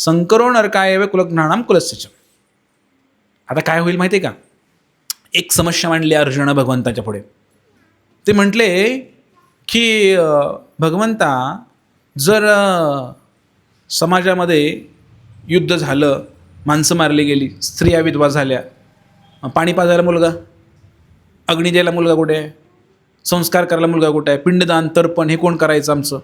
संकरो नरकायव कुलघ्नानाम कुलस्यच. आता काय होईल माहिती आहे का? एक समस्या मांडली अर्जुन भगवंताच्या पुढे. ते म्हटले की भगवंता, जर समाजामध्ये युद्ध झालं, माणसं मारली गेली, स्त्रिया विधवा झाल्या, पाणी पाजायला मुलगा, अग्नी द्यायला मुलगा कुठे आहे, संस्कार करायला मुलगा कुठे आहे, पिंडदान तर्पण हे कोण करायचं आमचं,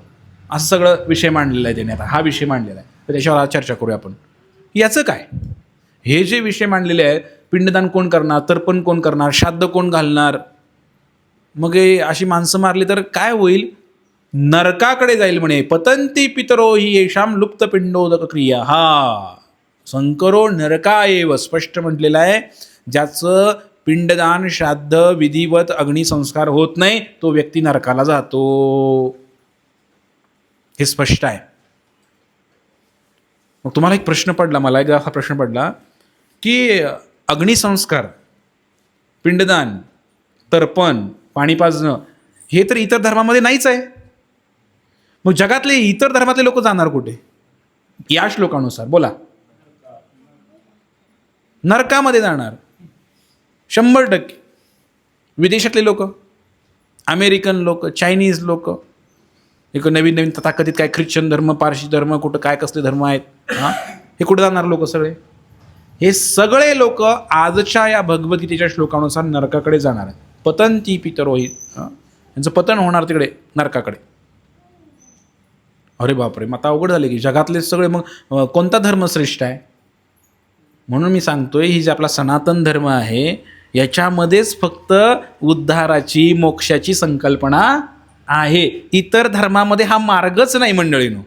असं सगळं विषय मांडलेला आहे त्याने. आता हा विषय मांडलेला आहे, तर त्याच्यावर आज चर्चा करूया आपण. याचं काय, हे जे विषय मांडलेले आहेत, पिंडदान कोण करणार, तर्पण कोण करणार, श्राद्ध कोण घालणार, मग हे अशी माणसं मारली तर काय होईल, नरकाकडे जाईल म्हणे. पतंती पितरो ही येशाम लुप्त पिंडोदक क्रिया. हा संकरो नरकाएव स्पष्ट म्हटलेलं आहे. ज्याचं पिंडदान श्राद्ध विधिवत अग्निसंस्कार होत नाही तो व्यक्ती नरकाला जातो, हे स्पष्ट आहे. मग तुम्हाला एक प्रश्न पडला, मला एक असा प्रश्न पडला की अग्निसंस्कार, पिंडदान, तर्पण, पाणी पाजणं हे तर इतर धर्मामध्ये नाहीच आहे. मग जगातले इतर धर्मातले लोक जाणार कुठे या श्लोकानुसार? बोला. नरकामध्ये जाणार 100%. विदेशातले लोक, अमेरिकन लोक, चायनीज लोक, एक नवीन नवीन तथाकथित काय ख्रिश्चन धर्म, पारशी धर्म, कुठं काय कसले धर्म आहेत, हां, हे कुठं जाणार लोक सगळे? हे सगळे लोक आजच्या या भगवद्गीतेच्या श्लोकानुसार नरकाकडे जाणार आहेत. पतंती पितरोहित, यांचं पतन होणार तिकडे नरकाकडे. अरे बापरे, मग आता अवघड झाले की जगातले सगळे. मग कोणता धर्म श्रेष्ठ आहे? म्हणून मी सांगतोय, ही जी आपला सनातन धर्म आहे याच्यामध्येच फक्त उद्धाराची, मोक्षाची संकल्पना आहे. इतर धर्मामध्ये हा मार्गच नाही मंडळीनो.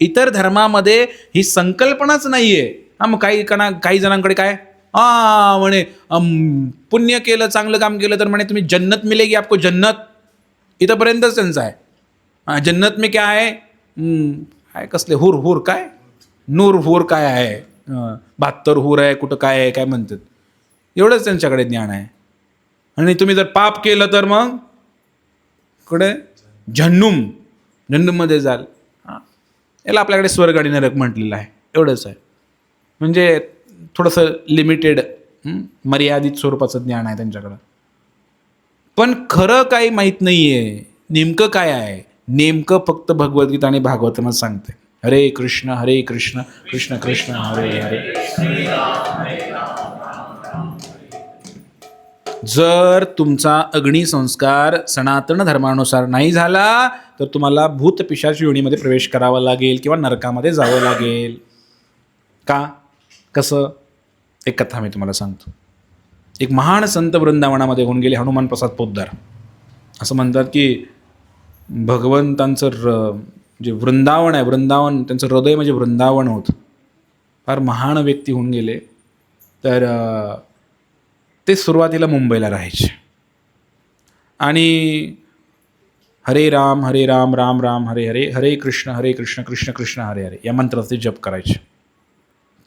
इतर धर्मामध्ये ही संकल्पनाच नाही आहे. हां, मग काही जणांकडे काय म्हणे, पुण्य केलं, चांगलं काम केलं तर म्हणे तुम्ही जन्नत मिलेगी आपको, जन्नत. इथंपर्यंतच त्यांचं आहे. जन्नत में क्या आहे, काय कसले हुर काय, नूर हुर काय आहे, 72 हुर आहे, कुठं काय आहे, काय म्हणतात, एवढंच त्यांच्याकडे ज्ञान आहे. आणि तुम्ही जर पाप केलं तर मग कडे जन्नुममध्ये जाल. हां, याला आपल्याकडे स्वर्ग आणि नरक म्हटलेलं आहे, एवढंच आहे. म्हणजे थोडंसं लिमिटेड, मर्यादित स्वरूपाचं ज्ञान आहे त्यांच्याकडं. पण खरं काही माहीत नाही आहे. नेमकं काय आहे, नेमकं फक्त भगवद्गीता आणि भागवतमच सांगते. हरे कृष्ण कृष्ण कृष्ण हरे हरे. जर तुमचा अग्निसंस्कार सनातन धर्मानुसार नाही झाला तर तुम्हाला भूतपिशाच योनीमध्ये प्रवेश करावा लागेल किंवा नरकामध्ये जावं लागेल. का, कसं? एक कथा मी तुम्हाला सांगतो. एक महान संत वृंदावनामध्ये होऊन गेले, हनुमान प्रसाद पोद्दार. असं म्हणतात की भगवंतांचं जे वृंदावन आहे, वृंदावन त्यांचं हृदय म्हणजे वृंदावन होतं. फार महान व्यक्ती होऊन गेले. तर ते सुरुवातीला मुंबईला राहायचे आणि हरे राम राम राम हरे हरे, हरे कृष्ण कृष्ण कृष्ण हरे हरे या मंत्राचा ते जप करायचे.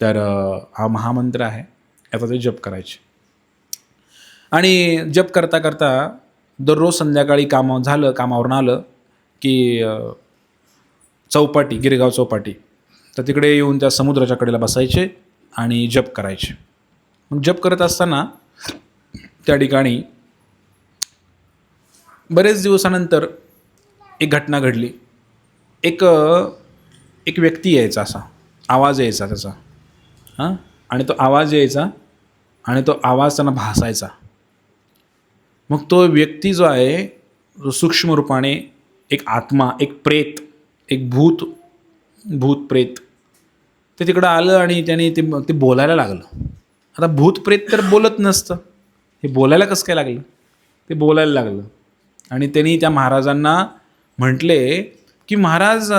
तर हा महामंत्र आहे, याचा ते जप करायचे. आणि जप करता करता दररोज संध्याकाळी कामावरून आलं की चौपाटी, गिरगाव चौपाटी, तर तिकडे येऊन त्या समुद्राच्या कडेला बसायचे आणि जप करायचे. मग जप करत असताना त्या ठिकाणी बरेच दिवसानंतर एक घटना घडली. एक व्यक्ती यायचा, असा आवाज यायचा त्याचा, हां, आणि तो आवाज यायचा आणि तो आवाज त्यांना भासायचा. मग तो व्यक्ती जो आहे, जो सूक्ष्म रूपाने एक आत्मा, एक प्रेत, एक भूत प्रेत, ते तिकडं आलं आणि त्याने ते बोलायला लागलं. आता भूत प्रेत तर बोलत नसतं, हे बोलायला कसं काय लागलं? ते बोलायला लागलं आणि त्यांनी त्या महाराजांना म्हटले की महाराज,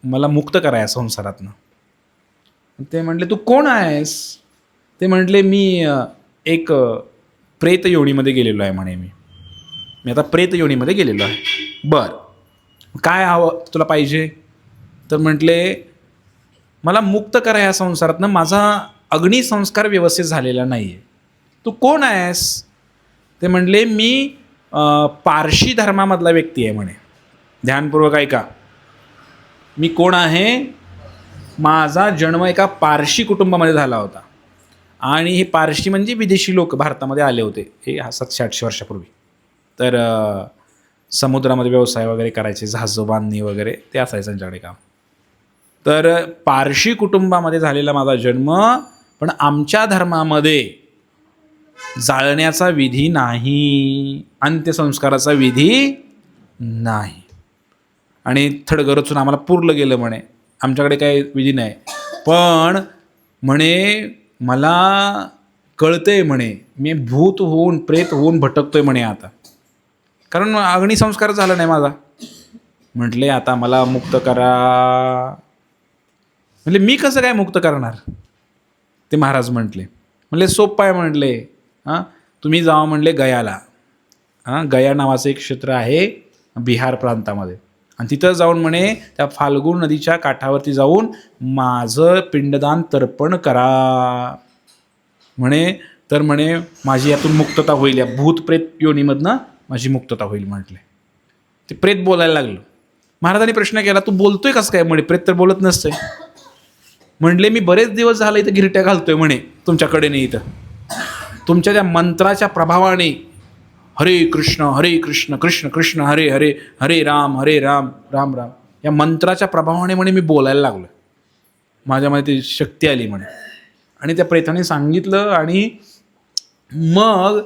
मला मुक्त करा या संसारातनं. ते म्हटले तू कोण आहेस? ते म्हटले मी एक प्रेत योनीमध्ये गेलेलो आहे म्हणे. मी आता प्रेत योनीमध्ये गेलेलो आहे. बरं, काय हवं तुला पाहिजे? तर म्हटले मला मुक्त करा या संसारातनं, माझा अग्निसंस्कार व्यवस्थित झालेला नाही आहे. तू कोण आहेस? ते म्हणले मी पारशी धर्मामधला व्यक्ती आहे म्हणे. ध्यानपूर्वक ऐका, मी कोण आहे? माझा जन्म एका पारशी कुटुंबामध्ये झाला होता. आणि हे पारशी म्हणजे विदेशी लोक भारतामध्ये आले होते हे 700-800 वर्षापूर्वी. तर समुद्रामध्ये व्यवसाय वगैरे करायचे, जहाजं बांधणी वगैरे ते असायचं त्यांच्याकडे काम. तर पारशी कुटुंबामध्ये झालेला माझा जन्म, पण आमच्या धर्मामध्ये जाळण्याचा विधी नाही, अंत्यसंस्काराचा विधी नाही. आणि थडगं रचून आम्हाला पुरलं गेलं म्हणे, आमच्याकडे काही विधी नाही. पण म्हणे मला कळतंय म्हणे मी भूत होऊन प्रेत होऊन भटकतोय म्हणे आता, कारण अग्निसंस्कार झाला नाही माझा. म्हटले आता मला मुक्त करा. म्हणजे मी कसं काय मुक्त करणार, ते महाराज म्हणले सोपं आहे. म्हणले तुम्ही जावा म्हणले गयाला. गया नावाचं एक क्षेत्र आहे बिहार प्रांतामध्ये, आणि तिथं जाऊन म्हणे त्या फाल्गुन नदीच्या काठावरती जाऊन माझं पिंडदान तर्पण करा म्हणे. तर म्हणे माझी यातून मुक्तता होईल, या भूत प्रेत योनीमधनं माझी मुक्तता होईल म्हटले. ते प्रेत बोलायला लागलं. महाराजांनी प्रश्न केला तू बोलतोय कसं काय म्हणे, प्रेत तर बोलत नसतंय. म्हणले मी बरेच दिवस झालं इथं गिरट्या घालतोय म्हणे तुमच्याकडे नाही, इथं तुमच्या त्या मंत्राच्या प्रभावाने हरे कृष्ण कृष्ण कृष्ण हरे हरे हरे राम राम राम या मंत्राच्या प्रभावाने म्हणे मी बोलायला लागलो, माझ्यामध्ये ती शक्ती आली म्हणे. आणि त्या प्रेताने सांगितलं. आणि मग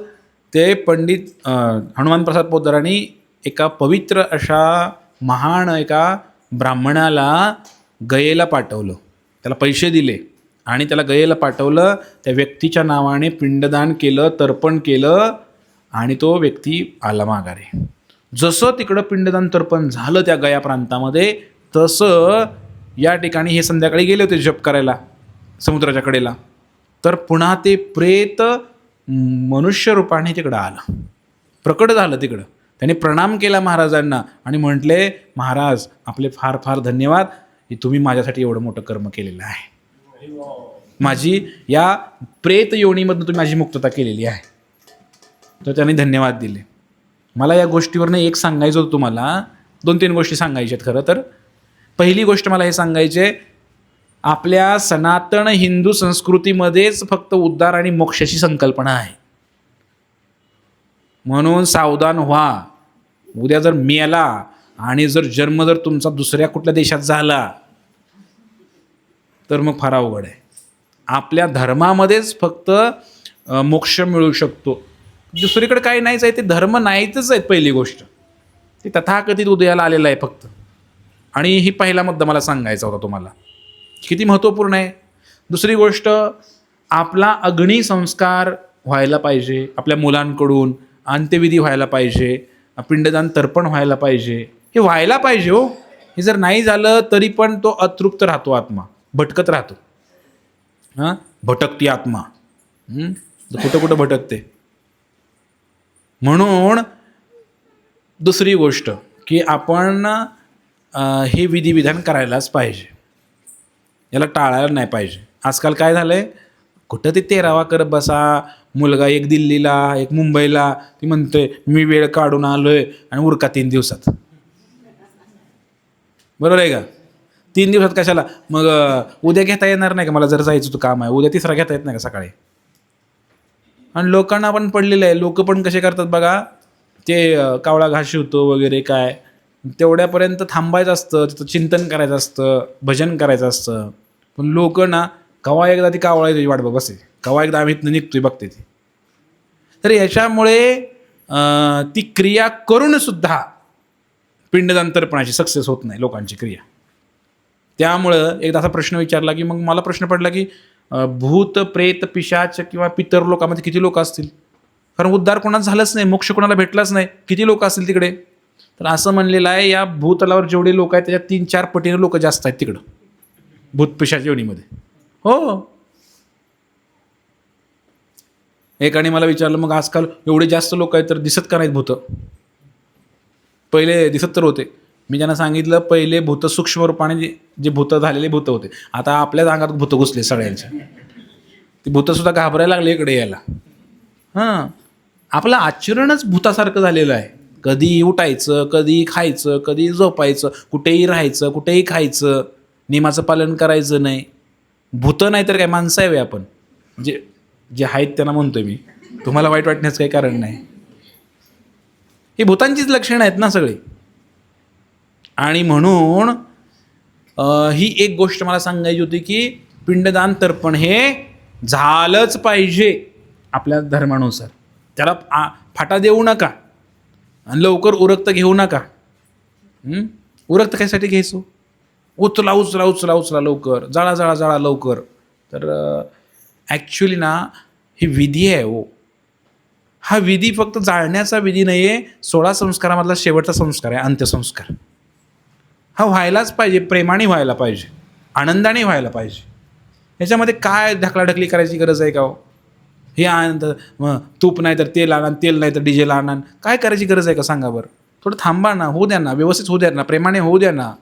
ते पंडित हनुमान प्रसाद पोद्दारांनी एका पवित्र अशा महान एका ब्राह्मणाला गयेला पाठवलं, त्याला पैसे दिले आणि त्याला गयेला पाठवलं. त्या व्यक्तीच्या नावाने पिंडदान केलं, तर्पण केलं आणि तो व्यक्ती आला माघारी. जसं तिकडं पिंडदान तर्पण झालं त्या गया प्रांतामध्ये, तसं या ठिकाणी हे संध्याकाळी गेले होते जप करायला समुद्राच्या कडेला. तर पुन्हा ते प्रेत मनुष्य रूपाने तिकडं आलं, प्रकट झालं तिकडं. त्याने प्रणाम केला महाराजांना आणि म्हटले महाराज आपले फार फार धन्यवाद, की तुम्ही माझ्यासाठी एवढं मोठं कर्म केलेलं आहे, माझी या प्रेत योनीमधून तुम्ही माझी मुक्तता केलेली आहे. तर त्याने धन्यवाद दिले. मला या गोष्टीवरनं एक सांगायचं होतं तुम्हाला, 2-3 गोष्टी सांगायच्या आहेत खरं तर. पहिली गोष्ट मला हे सांगायचे, आपल्या सनातन हिंदू संस्कृतीमध्येच फक्त उद्धार आणि मोक्षाची संकल्पना आहे. म्हणून सावधान व्हा. उद्या जर मेला आणि जन्म जर तुमचा दुसऱ्या कुठल्या देशात झाला तर मग फार अवघड आहे. आपल्या धर्मामध्येच फक्त मोक्ष मिळू शकतो, दुसरीकडे काही नाहीच आहे. ते धर्म नाहीतच आहेत. पहिली गोष्ट ते तथाकथित उदयाला आलेलं आहे फक्त. आणि ही पहिला मुद्दा मला सांगायचा होता तुम्हाला, किती महत्त्वपूर्ण आहे. दुसरी गोष्ट, आपला अग्निसंस्कार व्हायला पाहिजे, आपल्या मुलांकडून अंत्यविधी व्हायला पाहिजे, पिंडदान तर्पण व्हायला पाहिजे. हे व्हायला पाहिजे हो. हे जर नाही झालं तरी पण तो अतृप्त राहतो, आत्मा भटकत राहतो. भटकती आत्मा कुठं कुठं भटकते. म्हणून दुसरी गोष्ट की आपण हे विधिविधान करायलाच पाहिजे, याला टाळायला नाही पाहिजे. आजकाल काय झालं आहे, कुठं ते तेरावा करत बसा. मुलगा एक दिल्लीला एक मुंबईला, ती म्हणतोय मी वेळ काढून आलो आहे आणि उरका 3 दिवसात. बरोबर आहे का? 3 दिवसात कशाला मग, उद्या घेता येणार नाही का? मला जर जायचं होतं काम आहे, उद्या तिसरा घेता येत नाही का सकाळी? आणि लोकांना पण पडलेलं आहे. लोक पण कसे करतात बघा, ते कावळा घास शिवतो वगैरे काय, तेवढ्यापर्यंत थांबायचं असतं, तिथं चिंतन करायचं असतं, भजन करायचं असतं. पण लोक ना कवा एकदा ती कावळा तुझी वाट बघ बसे, कवा एकदा आम्ही इथनं निघतोय बघते ती. तर याच्यामुळे ती क्रिया करूनसुद्धा पिंडदान तर्पणाची सक्सेस होत नाही लोकांची क्रिया. त्यामुळं एकदा असा प्रश्न विचारला की मग मला प्रश्न पडला की भूत प्रेत पिशाच किंवा पितर लोकांमध्ये किती लोक असतील? कारण उद्धार कोणाच झालंच नाही, मोक्ष कोणाला भेटलाच नाही, किती लोक असतील तिकडे? तर असं म्हणलेलं आहे, या भूतलावर जेवढे लोक आहेत त्याच्यात 3-4 पटीने लोक जास्त आहेत तिकडं भूत पिशाच योनीमध्ये. हो. एकाने मला विचारलं मग आजकाल एवढे जास्त लोक आहेत तर दिसत का नाहीत भूत? पहिले दिसत तर होते. मी त्यांना सांगितलं पहिले भूत सूक्ष्म रूपाने जे भूत झालेले भूत होते, आता आपल्याच अंगात भूत घुसले सगळ्यांच्या. ती भूतसुद्धा घाबरायला लागले इकडे यायला. आपलं आचरणच भूतासारखं झालेलं आहे. कधी उठायचं, कधी खायचं, कधी झोपायचं, कुठेही राहायचं, कुठेही खायचं. नियमाचं पालन करायचं नाही. भूतं नाही तर काय माणसं आहे आपण, जे आहेत त्यांना म्हणतोय मी, तुम्हाला वाईट वाटण्याचं काही कारण नाही. ही भूतांचीच लक्षणं आहेत ना सगळी. आणि म्हणून ही एक गोष्ट मला सांगायची होती की पिंडदान तर्पण हे झालंच पाहिजे आपल्या धर्मानुसार. त्याला फाटा देऊ नका आणि लवकर उरक्त घेऊ नका. उरक्त कशासाठी घ्यायचो? उचला उचला उचला उचला लवकर, जाळा जाळा जाळा लवकर. तर ॲक्च्युली ना ही विधी आहे हो. हा विधी फक्त जाळण्याचा विधी नाही आहे, 16 संस्कारामधला शेवटचा संस्कार आहे, अंत्यसंस्कार. हा व्हायलाच पाहिजे, प्रेमाने व्हायला पाहिजे, आनंदाने व्हायला पाहिजे. ह्याच्यामध्ये काय ढकलाढकली करायची गरज आहे का हो? हे आनंद तूप नाही तर तेल आणा, तेल नाही तर डिझेल आणा, काय करायची गरज आहे का सांगा बरं? थोडं थांबा ना, होऊ द्या ना, व्यवस्थित होऊ द्या ना, प्रेमाने होऊ द्या ना.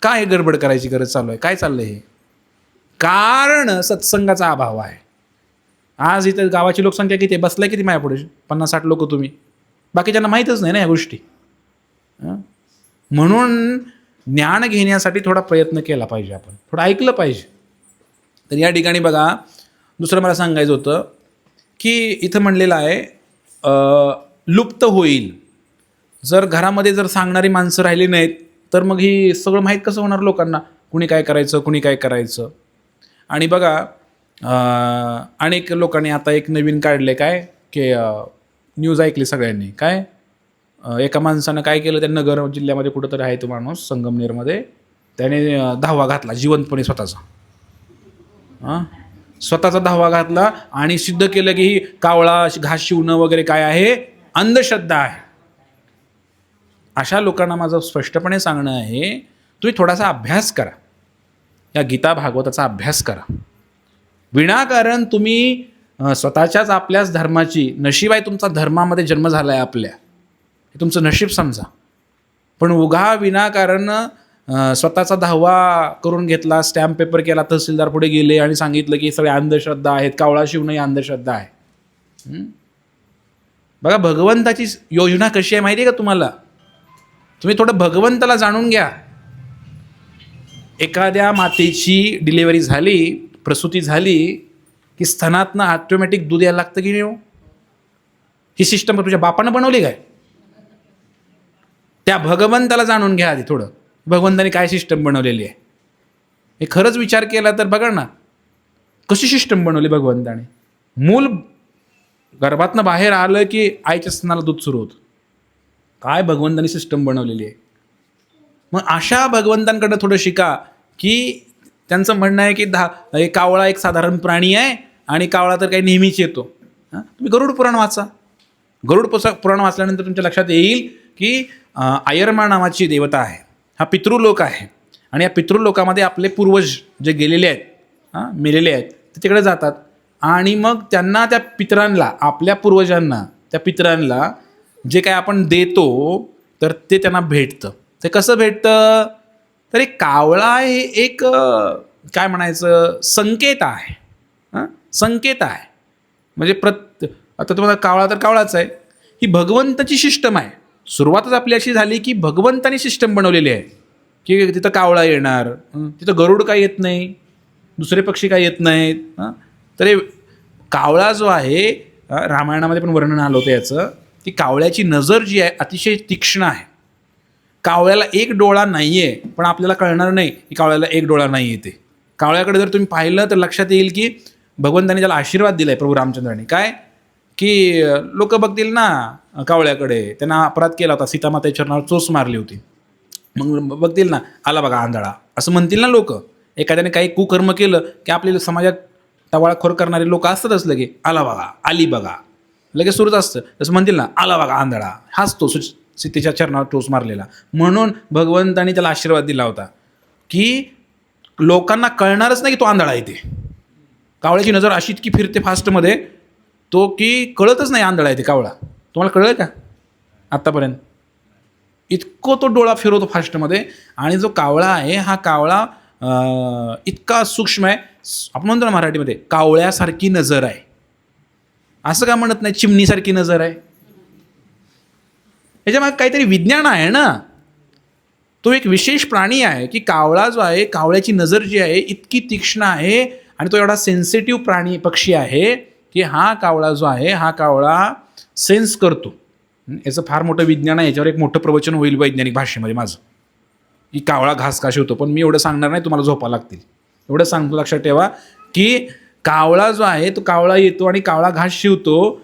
काय हे गडबड करायची गरज चालू आहे? काय चाललं हे? कारण सत्संगाचा अभाव आहे. आज इथं गावाची लोकसंख्या किती आहे? बसलाय किती माझ्यापुढे? 50-60 लोक तुम्ही. बाकीच्यांना माहीतच नाही ना या गोष्टी. म्हणून ज्ञान घेण्यासाठी थोडा प्रयत्न केला पाहिजे, आपण थोडं ऐकलं पाहिजे. तर या ठिकाणी बघा, दुसरं मला सांगायचं होतं की इथं म्हणलेलं आहे लुप्त होईल. जर घरामध्ये जर सांगणारी माणसं राहिली नाहीत तर मग ही सगळं माहीत कसं होणार लोकांना? कुणी काय करायचं, कुणी काय करायचं. आणि बघा अनेक लोकांनी आता एक नवीन काढले काय की न्यूज ऐकली सगळ्यांनी. काय एका माणसानं काय केलं, त्या नगर जिल्ह्यामध्ये कुठंतरी आहे तो माणूस, संगमनेरमध्ये, त्याने धावा घातला जिवंतपणे स्वतःचा. स्वतःचा धावा घातला आणि सिद्ध केलं की ही कावळा घास शिवणं वगैरे काय आहे, अंधश्रद्धा आहे. अशा लोकांना माझं स्पष्टपणे सांगणं आहे, तुम्ही थोडासा अभ्यास करा, या गीता भागवताचा अभ्यास करा. विनाकारण तुम्ही स्वतःच्याच आपल्याच धर्माची, नशीब आहे तुमचा धर्मामध्ये जन्म झाला आहे आपल्या, हे तुमचं नशीब समजा. पण उगा विनाकारण स्वतःचा धावा करून घेतला, स्टॅम्प पेपर केला, तहसीलदार पुढे गेले आणि सांगितलं की सगळ्या अंधश्रद्धा आहेत, कावळा शिवणं ही अंधश्रद्धा आहे. बघा भगवंताची योजना कशी आहे माहिती आहे का तुम्हाला? तुम्ही थोडं भगवंताला जाणून घ्या. एखाद्या मातेची डिलिव्हरी झाली, प्रसूती झाली की स्तनातनं ऑटोमॅटिक दूध यायला लागतं की नाही हो? ही सिस्टम तुझ्या बापानं बनवली काय? त्या भगवंताला जाणून घ्या आधी थोडं, भगवंताने काय सिस्टम बनवलेली आहे. हे खरंच विचार केला तर बघा ना कशी सिस्टम बनवली भगवंताने. मूल गर्भातनं बाहेर आलं की आईच्या स्तनाला दूध सुरू होतं. काय भगवंताने सिस्टम बनवलेली आहे. मग अशा भगवंतांकडनं थोडं शिका की त्यांचं म्हणणं आहे की कावळा एक साधारण प्राणी आहे आणि कावळा तर काही नेहमीच येतो. तुम्ही गरुड पुराण वाचा. गरुड पुराण वाचल्यानंतर तुमच्या लक्षात येईल की आयर्मा नावाची देवता आहे, हा पितृलोक आहे. आणि या पितृलोकामध्ये आपले पूर्वज जे गेलेले आहेत, मेलेले आहेत, ते तिकडे जातात आणि मग त्यांना त्या पितरांना, आपल्या पूर्वजांना, त्या पितरांना जे काय आपण देतो तर ते त्यांना भेटतं. ते कसं भेटतं? तर एक कावळा हे एक काय म्हणायचं संकेत आहे. संकेत आहे म्हणजे आता तुम्हाला कावळा तर कावळाच आहे. ही भगवंताची सिस्टम आहे. सुरुवातच आपली अशी झाली की भगवंतानी सिस्टम बनवलेली आहे की तिथं कावळा येणार, तिथं गरुड काय येत नाही, दुसरे पक्षी काय येत नाहीत. तर हे कावळा जो आहे, रामायणामध्ये पण वर्णन आलं होतं याचं, की कावळ्याची नजर जी आहे अतिशय तीक्ष्ण आहे. कावळ्याला एक डोळा नाही आहे, पण आपल्याला कळणार नाही की कावळ्याला एक डोळा नाही आहे. ते कावळ्याकडे जर तुम्ही पाहिलं तर लक्षात येईल की भगवंताने त्याला आशीर्वाद दिला आहे प्रभू रामचंद्राने. काय की लोक बघतील ना कावळ्याकडे, त्यांना अपराध केला होता, सीतामातेच्या चरणावर चोच मारली होती, मग बघतील ना आला बघा आंधळा असं म्हणतील ना लोक. एखाद्याने काही कुकर्म केलं की आपल्या समाजात टवाळखोर करणारे लोक असतातच, लगे आला बघा, आली बघा, लगेच सुरूच असतं. तसं म्हणतील ना आला बघा आंधळा, हाच तो सीतेच्या चरणावर टोच मारलेला. म्हणून भगवंतानी त्याला आशीर्वाद दिला होता की लोकांना कळणारच नाही की तो आंधळा आहे. ते कावळ्याची नजर अशी इतकी फिरते फास्टमध्ये तो की कळतच नाही आंधळा आहे ते कावळा. तुम्हाला कळलं का आत्तापर्यंत? इतकं तो डोळा फिरवतो फास्टमध्ये. आणि जो कावळा आहे हा कावळा इतका सूक्ष्म आहे, आपण म्हणतो ना मराठीमध्ये कावळ्यासारखी नजर आहे. असं का म्हणत नाही चिमणीसारखी नजर आहे? याच्यामागे काहीतरी विज्ञान आहे ना. तो एक विशेष प्राणी आहे की कावळा जो आहे, कावळ्याची नजर जी आहे इतकी तीक्ष्ण आहे आणि तो एवढा सेन्सिटिव्ह प्राणी पक्षी आहे की हा कावळा जो आहे, हा कावळा सेन्स करतो. याचं फार मोठं विज्ञान आहे, याच्यावर एक मोठं प्रवचन होईल वैज्ञानिक भाषेमध्ये माझं, की कावळा घास का शिवतो. पण मी एवढं सांगणार नाही, तुम्हाला झोपा लागतील. एवढं सांगतो, लक्षात ठेवा की कावळा जो आहे तो कावळा येतो आणि कावळा घास शिवतो.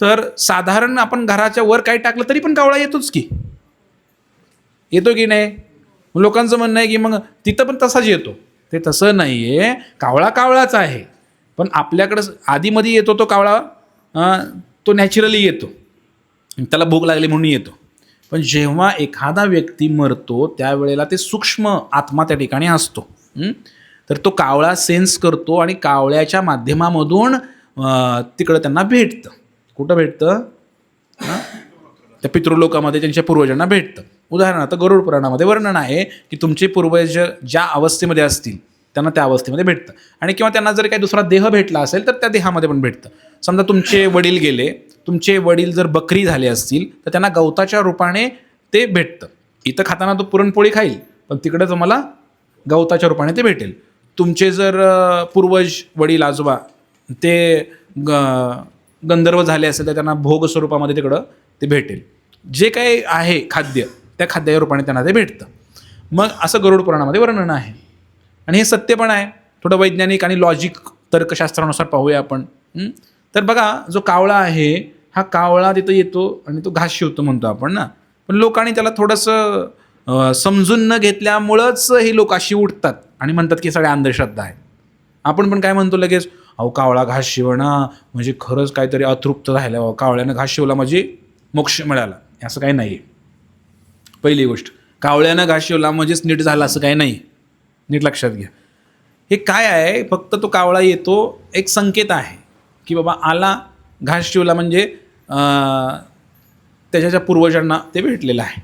तर साधारण आपण घराच्या वर काही टाकलं तरी पण कावळा येतोच की, येतो की नाही. लोकांचं म्हणणं आहे की मग तिथं पण तसाच येतो. ते तसं नाही आहे. कावळा कावळाच आहे, पण आपल्याकडं आधीमध्ये येतो तो कावळा, तो नॅचरली येतो, त्याला भूक लागली म्हणून येतो. पण जेव्हा एखादा व्यक्ती मरतो त्यावेळेला ते सूक्ष्म आत्मा त्या ठिकाणी असतो. तर तो कावळा सेन्स करतो आणि कावळ्याच्या माध्यमामधून तिकडं त्यांना भेटतं. कुठं भेटतं? त्या पितृलोकामध्ये त्यांच्या पूर्वजांना भेटतं. उदाहरणार्थ गरुड पुराणामध्ये वर्णन आहे की तुमचे पूर्वज ज्या अवस्थेमध्ये असतील त्यांना त्या अवस्थेमध्ये भेटतं. आणि किंवा त्यांना जर काही दुसरा देह भेटला असेल तर त्या देहामध्ये पण भेटतं. समजा तुमचे वडील गेले, तुमचे वडील जर बकरी झाले असतील तर त्यांना गवताच्या रूपाने ते भेटतं. इथं खाताना तो पुरणपोळी खाईल, पण तिकडं तुम्हाला गवताच्या रूपाने ते भेटेल. तुमचे जर पूर्वज वडील आजोबा ते गंधर्व झाले असेल तर त्यांना भोग स्वरूपामध्ये तिकडं ते भेटेल. जे काही आहे खाद्य, त्या खाद्याच्या रूपाने त्यांना ते भेटतं. मग असं गरुड पुराणामध्ये वर्णन आहे आणि हे सत्य पण आहे. थोडं वैज्ञानिक आणि लॉजिक तर्कशास्त्रानुसार पाहूया आपण. तर बघा, जो कावळा आहे हा कावळा तिथं येतो आणि तो घास शिवतो म्हणतो आपण ना, पण लोकांनी त्याला थोडंसं समजून न घेतल्यामुळंच हे लोक अशी उठतात आणि म्हणतात की सगळ्या अंधश्रद्धा आहेत. आपण पण काय म्हणतो लगेच, अहो कावळा घास शिवणं म्हणजे खरंच काहीतरी अतृप्त राहिलं, कावळ्यानं घास शिवला म्हणजे मोक्ष मिळाला. असं काही नाही आहे. पहिली गोष्ट, कावळ्यानं घास शिवला म्हणजेच नीट झालं असं काही नाही. नीट लक्षात घ्या. हे काय आहे, फक्त तो कावळा येतो, एक संकेत आहे की बाबा आला, घास शिवला म्हणजे त्याच्या पूर्वजांना ते भेटलेलं आहे,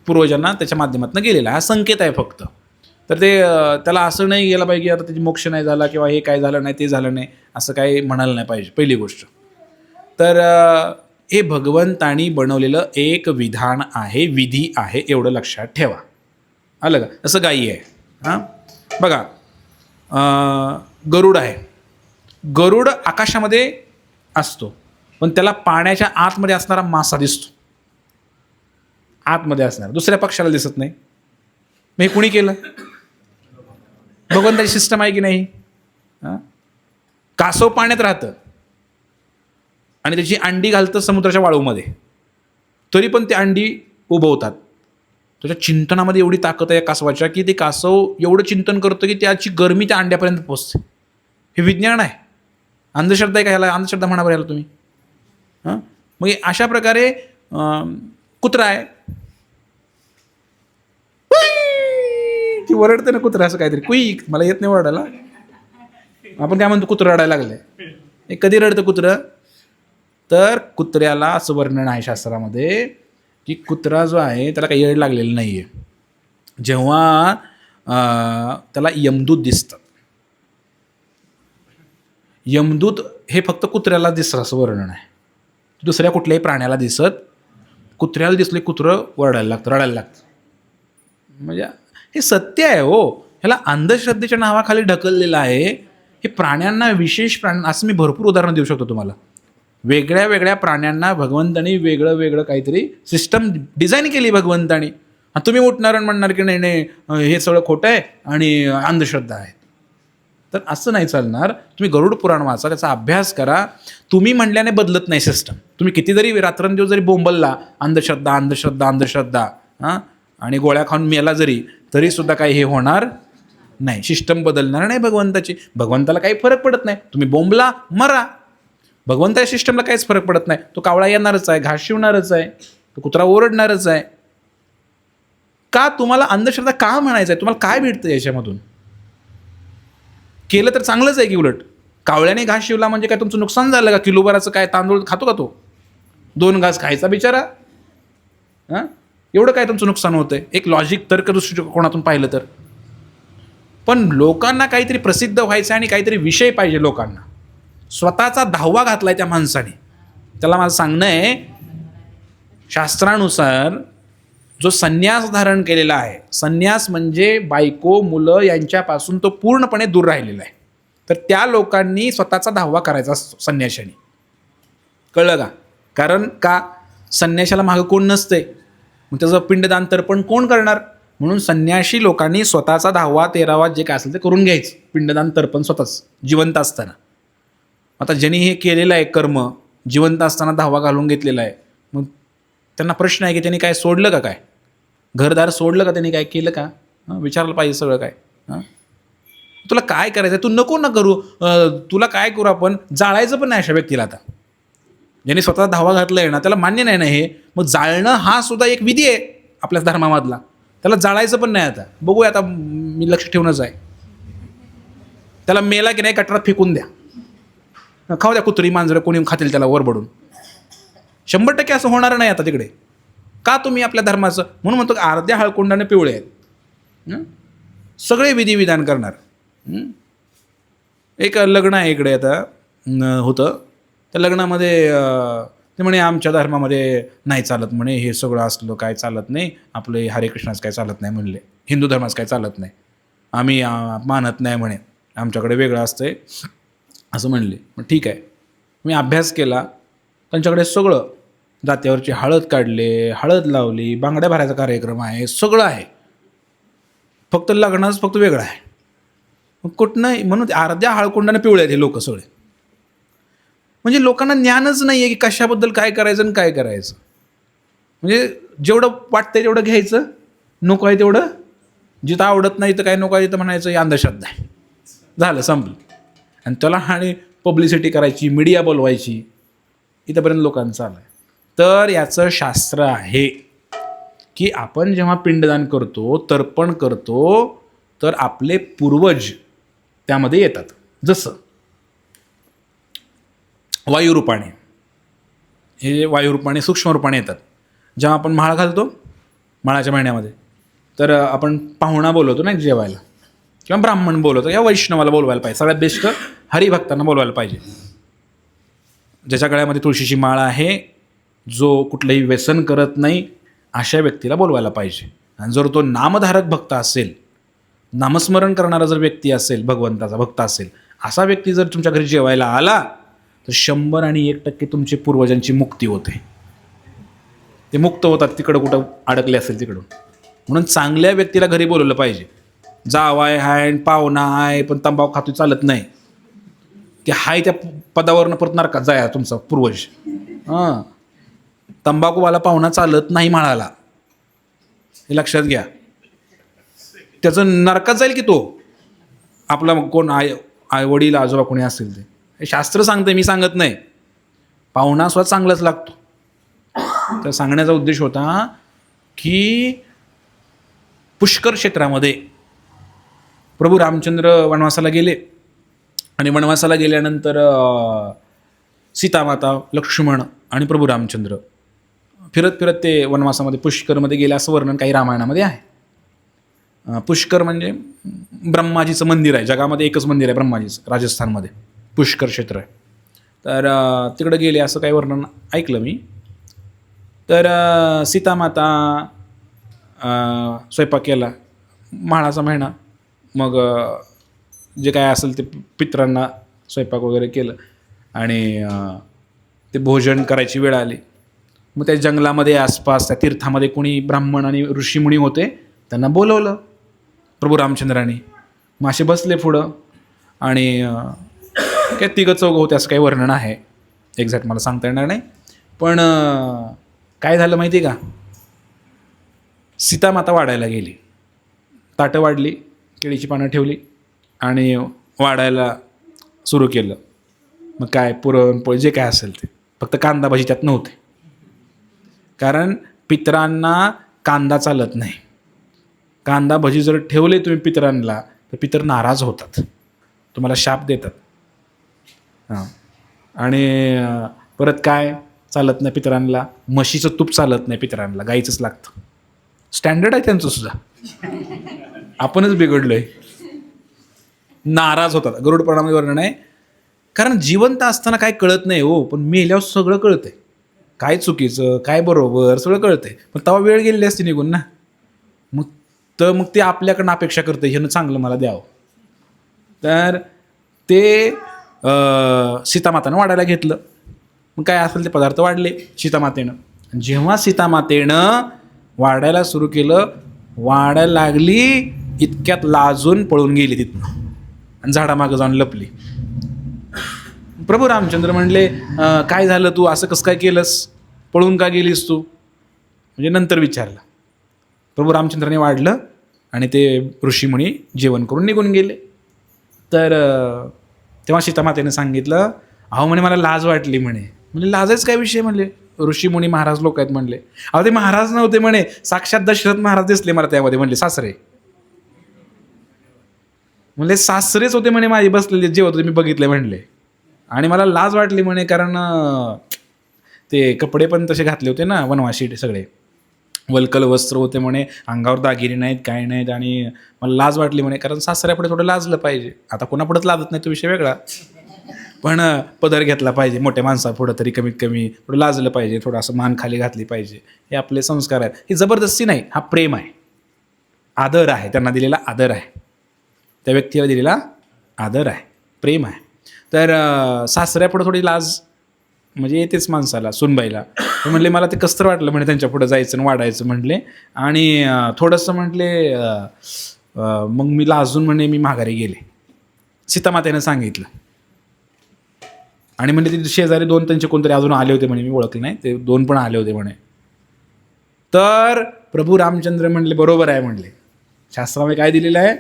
पूर्वजांना त्याच्या माध्यमातून गेलेला हा संकेत आहे फक्त. तर ते त्याला असं नाही गेलं पाहिजे की आता त्याची मोक्ष नाही झाला किंवा हे काय झालं नाही ते झालं नाही असं काही म्हणायला नाही पाहिजे. पहिली गोष्ट तर हे भगवंतानी बनवलेलं एक विधान आहे, विधी आहे, एवढं लक्षात ठेवा. आलं का? असं गायी आहे. हां बघा, गरुड आहे. गरुड आकाशामध्ये असतो, पण त्याला पाण्याच्या आतमध्ये असणारा मासा दिसतो. आतमध्ये असणार दुसऱ्या पक्षाला दिसत नाही. मग हे कुणी केलं? भगवंताची सिस्टम आहे की नाही? कासव पाण्यात राहतं आणि त्याची अंडी घालतं समुद्राच्या वाळूमध्ये, तरी पण ते अंडी उभवतात. त्याच्या चिंतनामध्ये एवढी ताकद आहे कासवाच्या की ते कासव एवढं चिंतन करतं की त्याची गरमी त्या अंड्यापर्यंत पोचते. हे विज्ञान आहे. अंधश्रद्धा आहे का? ह्याला अंधश्रद्धा म्हणा बरं याला तुम्ही. मग अशा प्रकारे कुत्रा आहे, ती वरडते ना कुत्रा असं काहीतरी, कुई मला येत नाही वरडायला. आपण काय म्हणतो, कुत्रं रडायला लागलंय. कधी रडतं कुत्रं? तर कुत्र्याला असं वर्णन आहे शास्त्रामध्ये की कुत्रा जो आहे त्याला काही येड लागलेलं नाही आहे. जेव्हा त्याला यमदूत दिसतात, यमदूत हे फक्त कुत्र्याला दिसतं असं वर्णन आहे. दुसऱ्या कुठल्याही प्राण्याला दिसत, कुत्र्याला दिसले कुत्रं वरडायला लागतं, रडायला लागतं. म्हणजे हे सत्य आहे हो. ह्याला अंधश्रद्धेच्या नावाखाली ढकललेलं आहे. हे प्राण्यांना, विशेष प्राण्यांना, असं मी भरपूर उदाहरणं देऊ शकतो तुम्हाला. वेगळ्या वेगळ्या प्राण्यांना भगवंतानी वेगळं वेगळं काहीतरी सिस्टम डिझाईन केली भगवंतानी. आणि तुम्ही उठणार आणि म्हणणार की नाही नाही हे सगळं खोटं आहे आणि अंधश्रद्धा आहे. तर असं नाही चालणार. तुम्ही गरुड पुराण वाचा, त्याचा अभ्यास करा. तुम्ही म्हणल्याने बदलत नाही सिस्टम. तुम्ही किती जरी रात्रंदिवस जरी बोंबलला अंधश्रद्धा अंधश्रद्धा अंधश्रद्धा आणि गोळ्या खाऊन मेला जरी, तरीसुद्धा काही हे होणार नाही. सिस्टम बदलणार नाही भगवंताची. भगवंताला काही फरक पडत नाही. तुम्ही बोंबला मरा, भगवंताच्या सिस्टमला काहीच फरक पडत नाही. तो कावळा येणारच आहे, घास शिवणारच आहे, तो कुत्रा ओरडणारच आहे. का तुम्हाला अंधश्रद्धा का म्हणायचं आहे? तुम्हाला काय भेटतं याच्यामधून? केलं तर चांगलंच आहे की. उलट कावळ्याने घास शिवला म्हणजे काय तुमचं नुकसान झालं का? किलोभराचं काय तांदूळ खातो का तो? 2 घास खायचा बिचारा. एवढं काय तुमचं नुकसान होतं आहे? एक लॉजिक तर्क दृष्टिकोनातून पाहिलं तर. पण लोकांना काहीतरी प्रसिद्ध व्हायचं आणि काहीतरी विषय पाहिजे लोकांना. स्वतःचा धावा घातलाय त्या माणसाने. त्याला माझं सांगणं आहे, शास्त्रानुसार जो संन्यास धारण केलेला आहे, संन्यास म्हणजे बायको मुलं यांच्यापासून तो पूर्णपणे दूर राहिलेला आहे, तर त्या लोकांनी स्वतःचा धावा करायचा असतो संन्याशाने. कळलं का? कारण का संन्याशाला मागं कोण नसते, मग त्याचं पिंडदान तर्पण कोण करणार? म्हणून संन्याशी लोकांनी स्वतःचा 10वा 13वा जे काय असेल ते करून घ्यायचं, पिंडदान तर्पण स्वतःच जिवंत असताना. आता ज्यांनी हे केलेलं आहे कर्म, जिवंत असताना 10वा घालून घेतलेला आहे, मग त्यांना प्रश्न आहे की त्यांनी काय सोडलं का? काय घरदार सोडलं का? त्यांनी काय केलं का? विचारलं पाहिजे सगळं काय. तुला काय करायचं, तू नको ना करू, तुला काय करू आपण, जाळायचं पण नाही अशा व्यक्तीला. आता ज्यांनी स्वतः 10वा घातला आहे ना, त्याला मान्य नाही ना हे, मग जाळणं हा सुद्धा एक विधी आहे आपल्या धर्मामधला, त्याला जाळायचं पण नाही. आता बघूया, आता मी लक्ष ठेवूनच आहे. त्याला मेला की नाही कचऱ्यात फेकून द्या, खाऊ द्या, कुत्री मांजरं कोणी खातील त्याला वरबडून. 100% असं होणार नाही आता तिकडे. का? तुम्ही आपल्या धर्माचं, म्हणून म्हणतो अर्ध्या हळकुंडाने पिवळे आहेत, सगळे विधिविधान करणार. एक लग्न आहे इकडे आता होतं, त्या लग्नामध्ये ते म्हणे आमच्या धर्मामध्ये नाही चालत म्हणे, हे सगळं असलं काय चालत नाही, आपले हरे कृष्णाचं काय चालत नाही म्हणले, हिंदू धर्माचं काय चालत नाही, आम्ही मानत नाही म्हणे, आमच्याकडे वेगळं असतंय असं म्हणले. मग ठीक आहे, मी अभ्यास केला, त्यांच्याकडे सगळं जात्यावरची हळद काढले, हळद लावली, बांगड्या भरायचा कार्यक्रम आहे, सगळं आहे, फक्त लग्नाच फक्त वेगळं आहे. मग कुठनं, म्हणून अर्ध्या हळकुंडाने पिवळे आहेत हे लोक सगळे. म्हणजे लोकांना ज्ञानच नाही आहे की कशाबद्दल काय करायचं आणि काय करायचं. म्हणजे जेवढं वाटतंय तेवढं घ्यायचं, नको आहे तेवढं, जिथं आवडत नाही तर काय नको आहे तिथं म्हणायचं ही अंधश्रद्धा आहे, झालं संपलं. आणि त्याला आणि पब्लिसिटी करायची, मीडिया बोलवायची, इथंपर्यंत लोकांचं आलं आहे. तर याचं शास्त्र आहे की आपण जेव्हा पिंडदान करतो, तर्पण करतो, तर आपले पूर्वज त्यामध्ये येतात. जसं वायुरूपाने, हे वायुरूपाने सूक्ष्म रूपाने येतात. जेव्हा आपण माळ घालतो माळाच्या महिन्यामध्ये, तर आपण पाहुणा बोलवतो ना जेवायला, किंवा ब्राह्मण बोलवतो, या वैष्णवाला बोलवायला पाहिजे. सगळ्यात बेस्ट हरिभक्तांना बोलवायला पाहिजे, ज्याच्या गळ्यामध्ये तुळशीची माळ आहे, जो कुठलंही व्यसन करत नाही, अशा व्यक्तीला बोलवायला पाहिजे. आणि जर तो नामधारक भक्त असेल, नामस्मरण करणारा जर व्यक्ती असेल, भगवंताचा भक्त असेल, असा व्यक्ती जर तुमच्या घरी जेवायला आला, तर 100% तुमची पूर्वजांची मुक्ती होते. ते मुक्त होतात तिकडं कुठं अडकले असेल तिकडून. म्हणून चांगल्या व्यक्तीला घरी बोलवलं पाहिजे. जावाय हाय, पाहुणा आहे, पण तंबाखू खातो चालत नाही, ते हाय त्या पदावरनं परत नरकात जाया तुमचा पूर्वज. तंबाखूवाला पाहुणा चालत नाही माळाला, हे लक्षात घ्या. त्याचं नरकात जाईल की तो, आपला कोण आई वडील आजोबा कोणी असेल ते. हे शास्त्र सांगते, मी सांगत नाही. पाहुणा स्वतः चांगलाच लागतो. तर सांगण्याचा उद्देश होता की पुष्कर क्षेत्रामध्ये प्रभू रामचंद्र वनवासाला गेले, आणि वनवासाला गेल्यानंतर सीतामाता, लक्ष्मण आणि प्रभू रामचंद्र फिरत फिरत ते वनवासामध्ये पुष्करमध्ये गेले, असं वर्णन काही रामायणामध्ये आहे. पुष्कर म्हणजे ब्रह्माजीचं मंदिर आहे, जगामध्ये एकच मंदिर आहे ब्रह्माजीचं, राजस्थानमध्ये पुष्कर क्षेत्र आहे. तर तिकडं गेले असं काही वर्णन ऐकलं मी. तर सीतामाता स्वयंपाक केला, म्हाळाचा महिना, मग जे काय असेल ते पितरांना स्वयंपाक वगैरे केलं, आणि ते भोजन करायची वेळ आली. मग त्या जंगलामध्ये आसपास त्या तीर्थामध्ये कोणी ब्राह्मण आणि ऋषीमुनी होते, त्यांना बोलवलं प्रभू रामचंद्रांनी. मग असे बसले पुढं, आणि काय 3-4 होते असं काही वर्णन आहे, एक्झॅक्ट मला सांगता येणार नाही. पण काय झालं माहिती आहे का, सीतामाता वाढायला गेली, ताटं वाढली, केळीची पानं ठेवली आणि वाढायला सुरू केलं. मग काय पुरणपोळी जे काय असेल ते, फक्त कांदा भाजी त्यात नव्हते, कारण पितरांना कांदा चालत नाही. कांदा भजी जर ठेवले तुम्ही पितरांना, तर पितर नाराज होतात, तुम्हाला शाप देतात. आणि परत काय चालत नाही पितरांना, म्हशीचं तूप चालत नाही पितरांना, गाईचंच लागतं. स्टँडर्ड आहे त्यांचं सुद्धा, आपणच बिघडलोय. नाराज होतात, गरुड पुराणामध्ये वर्णन आहे. कारण जिवंत असताना काय कळत नाही हो, पण मेल्यावर सगळं कळतंय. काय चुकीचं काय बरोबर सगळं कळतंय. पण तेव्हा वेळ गेलेली असते निघून ना. मग ते आपल्याकडनं अपेक्षा करतं ह्यानं चांगलं मला द्यावं. तर ते सीतामातानं वाढायला घेतलं. मग काय असेल ते पदार्थ वाढले सीतामातेनं. जेव्हा सीतामातेनं वाढायला सुरू केलं, वाढायला लागली, इतक्यात लाजून पळून गेली तिथनं आणि झाडामागं जाऊन लपली. प्रभू रामचंद्र म्हणले, काय झालं, तू असं कसं काय केलंस, पळून का गेलीस तू, म्हणजे नंतर विचारलं. प्रभू रामचंद्राने वाढलं आणि ते ऋषीमुनी जेवण करून निघून गेले. तर तेव्हा सीतामातेने सांगितलं, अहो म्हणे मला लाज वाटली म्हणे. म्हणजे लाजायच काय विषय म्हणले, ऋषीमुनी महाराज लोक आहेत म्हणले. अहो ते महाराज नव्हते म्हणे, साक्षात दशरथ महाराज दिसले मला त्यामध्ये म्हणले, सासरे म्हणले, सासरेच होते म्हणे माझे बसलेले जेवत होते मी बघितले म्हणले. आणि मला लाज वाटली म्हणे, कारण ते कपडे पण तसे घातले होते ना वनवासी, सगळे वल्कल वस्त्र होते म्हणे, अंगावर दागिने नाहीत काय नाहीत. आणि मला लाज वाटली म्हणे, कारण सासऱ्यापुढे थोडं लाजलं पाहिजे. आता कोणापुढंच लाजत नाही तो विषय वेगळा, पण पदर घेतला पाहिजे मोठ्या माणसापुढं तरी कमीत कमी थोडं लाजलं पाहिजे, थोडं असं मान खाली घातली पाहिजे. हे आपले संस्कार आहेत. ही जबरदस्ती नाही, हा प्रेम आहे, आदर आहे, त्यांना दिलेला आदर आहे, त्या व्यक्तीला दिलेला आदर आहे, प्रेम आहे. तर सासऱ्यापुढं थोडी लाज म्हणजे येतेच माणसाला, सुनबाईला. म्हणले मला ते कसं वाटलं म्हणे त्यांच्या पुढं जायचं आणि वाढायचं म्हणले. आणि थोडंसं म्हटले मग मी लाजून म्हणे मी माघारी गेले, सीतामातेनं सांगितलं. आणि म्हणजे ते शेजारी दोन त्यांचे कोणतरी अजून आले होते म्हणे, मी ओळखले नाही, ते दोन पण आले होते म्हणे. तर प्रभू रामचंद्र म्हणले बरोबर आहे म्हणले, शास्त्रामध्ये काय दिलेलं आहे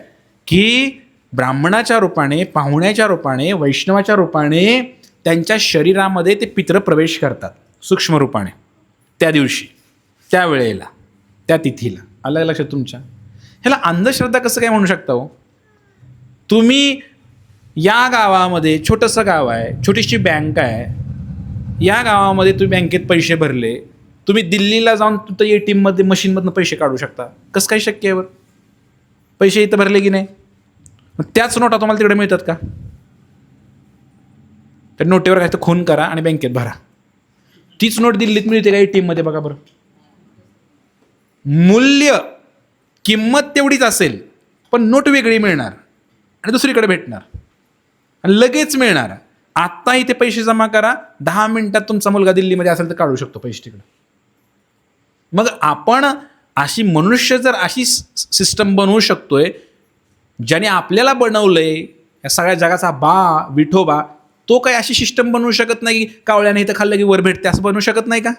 की ब्राह्मणाच्या रूपाने, पाहुण्याच्या रूपाने, वैष्णवाच्या रूपाने त्यांच्या शरीरामध्ये ते पितृ प्रवेश करतात सूक्ष्म रूपाने त्या दिवशी, त्या वेळेला, त्या तिथीला. आलं लक्षात तुमच्या? ह्याला अंधश्रद्धा कसं काय म्हणू शकता हो तुम्ही? या गावामध्ये छोटंसं गाव आहे, छोटीशी बँक आहे, या गावामध्ये तुम्ही बँकेत पैसे भरले, तुम्ही दिल्लीला जाऊन तिथं ATMमध्ये मशीनमधनं पैसे काढू शकता, कसं काय शक्य आहे बरं? पैसे इथं भरले की नाही, मग त्याच नोटा तुम्हाला तिकडे मिळतात का? तर नोटेवर काय तर खून करा आणि बँकेत भरा, तीच नोट दिल्लीत मिळते का ATMमध्ये? बघा बरं, मूल्य किंमत तेवढीच असेल पण नोट वेगळी मिळणार आणि दुसरीकडे भेटणार आणि लगेच मिळणार. आत्ता इथे पैसे जमा करा, 10 मिनिटात तुमचा मुलगा दिल्लीमध्ये असेल तर काढू शकतो पैसे तिकडे. मग आपण अशी मनुष्य जर अशी सिस्टम बनवू शकतोय, ज्याने आपल्याला बनवलंय, या सगळ्या जगाचा विठोबा, तो काही अशी सिस्टम बनवू शकत नाही की कावळ्याने इथं खाल्लं की वर भेटते, असं बनवू शकत नाही का?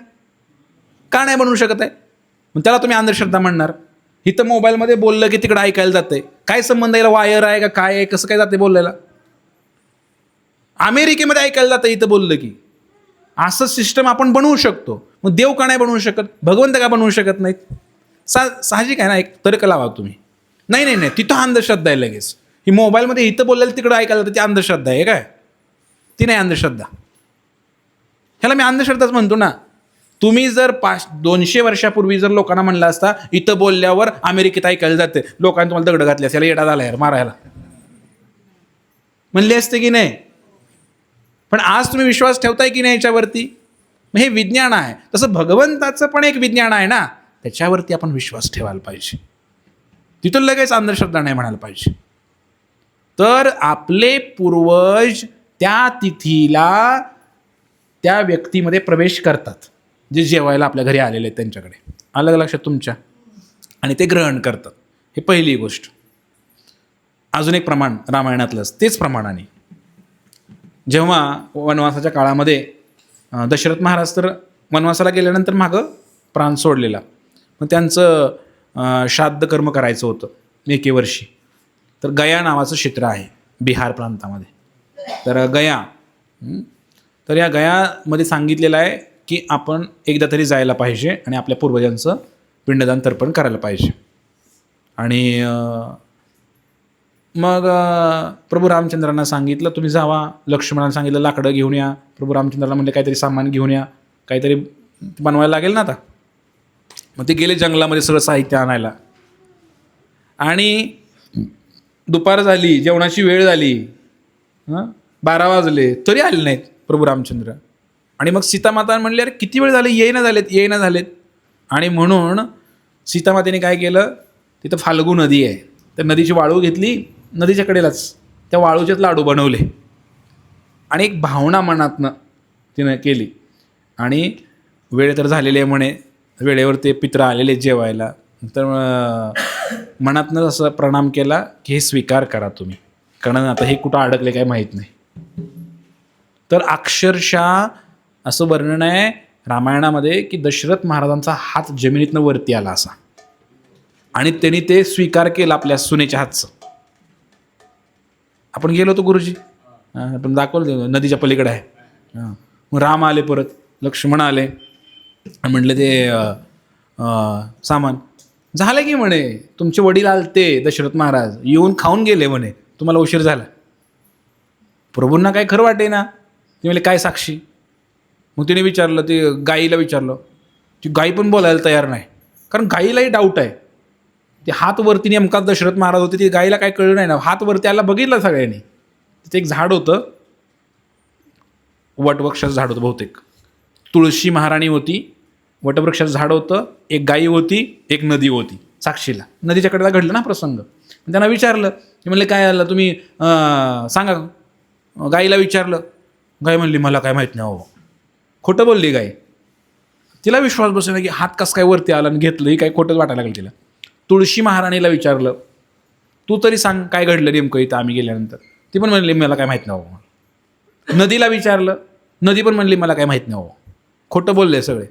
का नाही बनवू शकत आहे? मग त्याला तुम्ही अंधश्रद्धा म्हणणार. इथं मोबाईलमध्ये बोललं की तिकडं ऐकायला जातंय, काय संबंध याला, वायर आहे का काय आहे, कसं काय जाते बोलायला? अमेरिकेमध्ये ऐकायला जातं इथं बोललं की. असं सिस्टम आपण बनवू शकतो. मग देव का नाही बनवू शकत, भगवंत का बनवू शकत नाहीत? साहजिक आहे ना. एक तर्क लावा तुम्ही. नाही नाही नाही, तिथं अंधश्रद्धा आहे लगेच. ही मोबाईलमध्ये इथं बोललेलं तिकडं ऐकायला जातं, ती अंधश्रद्धा आहे काय? ती नाही अंधश्रद्धा. ह्याला मी अंधश्रद्धाच म्हणतो ना. तुम्ही जर 200 वर्षापूर्वी जर लोकांना म्हणलं असता इथं बोलल्यावर अमेरिकेत ऐकायला जाते, लोकांनी तुम्हाला दगड घातले असते, याला येडा झाला यार मारायला, म्हणले असते की नाही? पण आज तुम्ही विश्वास ठेवताय की नाही याच्यावरती? मग हे विज्ञान आहे. तसं भगवंताचं पण एक विज्ञान आहे ना, त्याच्यावरती आपण विश्वास ठेवायला पाहिजे. तिथून लगेच अंधश्रद्धा नाही म्हणायला पाहिजे. तर आपले पूर्वज त्या तिथीला त्या व्यक्तीमध्ये प्रवेश करतात, जे जेवायला आपल्या घरी आलेले आहेत त्यांच्याकडे. अलग लक्षात तुमच्या? आणि ते ग्रहण करतात. ही पहिली गोष्ट. अजून एक प्रमाण रामायणातलंच, तेच प्रमाणाने जेव्हा वनवासाच्या काळामध्ये दशरथ महाराज तर वनवासाला गेल्यानंतर मागं प्राण सोडलेला, मग त्यांचं श्राद्ध कर्म करायचं होतं 1 वर्षी. तर गया नावाचं क्षेत्र आहे बिहार प्रांतामध्ये. तर गया, तर या गयामध्ये सांगितलेलं आहे की आपण एकदा तरी जायला पाहिजे आणि आपल्या पूर्वजांचं पिंडदान तर्पण करायला पाहिजे. आणि मग प्रभू रामचंद्रांना सांगितलं तुम्ही जावा. लक्ष्मणाला सांगितलं लाकडं घेऊन या. प्रभू रामचंद्राला म्हणले काहीतरी सामान घेऊन या, काहीतरी बनवायला लागेल ना आता. मग ते गेले जंगलामध्ये सगळं साहित्य आणायला. आणि दुपार झाली, जेवणाची वेळ झाली, 12 वाजले तरी आले नाहीत प्रभू रामचंद्र. आणि मग सीतामाता म्हणले, अरे किती वेळ झाले, येईना झालेत. आणि म्हणून सीतामातेने काय केलं, तिथं फाल्गू नदी आहे, तर नदीची वाळू घेतली, नदीच्या कडेलाच त्या वाळूचेच लाडू बनवले. आणि एक भावना मनातनं तिनं केली. आणि वेळ तर झालेली आहे म्हणे, वेळेवर ते पित्र आलेले जेवायला, तर मनातनं असं प्रणाम केला की हे स्वीकार करा तुम्ही, कारण आता हे कुठं अडकले काय माहीत नाही. तर अक्षरशः असं वर्णन आहे रामायणामध्ये की दशरथ महाराजांचा हात जमिनीतनं वरती आला असा, आणि त्यांनी ते स्वीकार केलं आपल्या सुनेच्या हातचं. आपण गेलो होतो गुरुजी, आपण दाखवलं नदीच्या पलीकडे आहे. मग राम आले, परत लक्ष्मण आले, म्हटलं ते सामान झालं की म्हणे, तुमचे वडील आलते दशरथ महाराज, येऊन खाऊन गेले म्हणे, तुम्हाला उशीर झाला. प्रभूंना काय खरं वाटे ना, ते म्हणले काय साक्षी. मग तिने विचारलं, ते गाईला विचारलं, ती गाई पण बोलायला तयार नाही, कारण गाईलाही डाऊट आहे. ते हात वरती नेमकाच दशरथ महाराज होते, ते गाईला काय कळलं नाही ना, हात वरती आला बघितलं सगळ्यांनी. तिथे एक झाड होतं, वटवृक्षाचं झाड होतं बहुतेक, तुळशी महाराणी होती, वटवृक्षाचं झाड होतं, एक गाई होती, एक नदी होती साक्षीला. नदीच्या कडेला घडलं ना प्रसंग. त्यांना विचारलं की म्हणले काय आलं तुम्ही, सांगा. गाईला विचारलं, गाई म्हणली मला काय माहीत नाही. हो, खोटं बोलली गाई. तिला विश्वास बसला की हात कसं काय वरती आला आणि घेतलं, ही काय खोटंच वाटायला लागलं तिला. तुळशी महाराणीला विचारलं, तू तरी सांग काय घडलं नेमकं इथं आम्ही गेल्यानंतर. ती पण म्हणली मला काय माहीत नाही. हो. नदीला विचारलं, नदी पण म्हणली मला काय माहीत नाही. हो, खोटं बोलले सगळे.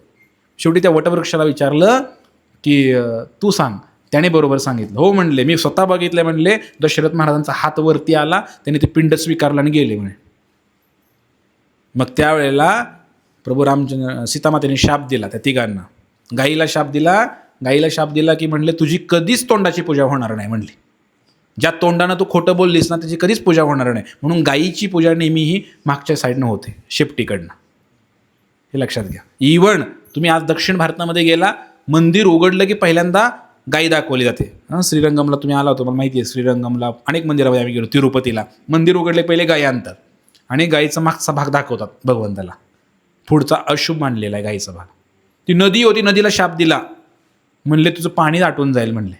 शेवटी त्या वटवृक्षाला विचारलं की तू सांग. त्याने बरोबर सांगितलं. हो म्हणले, मी स्वतः बघितलं म्हणले, दशरथ महाराजांचा हात वरती आला, त्याने ते पिंड स्वीकारलं आणि गेले म्हणे. मग त्यावेळेला प्रभू रामचंद्र सीतामातेने शाप दिला त्या तिघांना. गाईला शाप दिला की म्हणले तुझी कधीच तोंडाची पूजा होणार नाही म्हणली. ज्या तोंडानं तू खोटं बोललीस ना त्याची कधीच पूजा होणार नाही. म्हणून गाईची पूजा नेहमीही मागच्या साईडनं होते, शेपटीकडनं. हे लक्षात घ्या. इव्हन तुम्ही आज दक्षिण भारतामध्ये गेला, मंदिर उघडलं की पहिल्यांदा गाई दाखवली जाते. श्रीरंगमला तुम्ही आला होतो, मला माहिती आहे. श्रीरंगमला अनेक मंदिरामध्ये आम्ही गेलो, तिरुपतीला मंदिर उघडले पहिले गाई आणतात आणि गाईचा मागचा भाग दाखवतात भगवंताला. पुढचा अशुभ मानलेला आहे गाईचा भाग. ती नदी होती, नदीला शाप दिला, म्हणले तुझं पाणी दाटून जाईल म्हणले,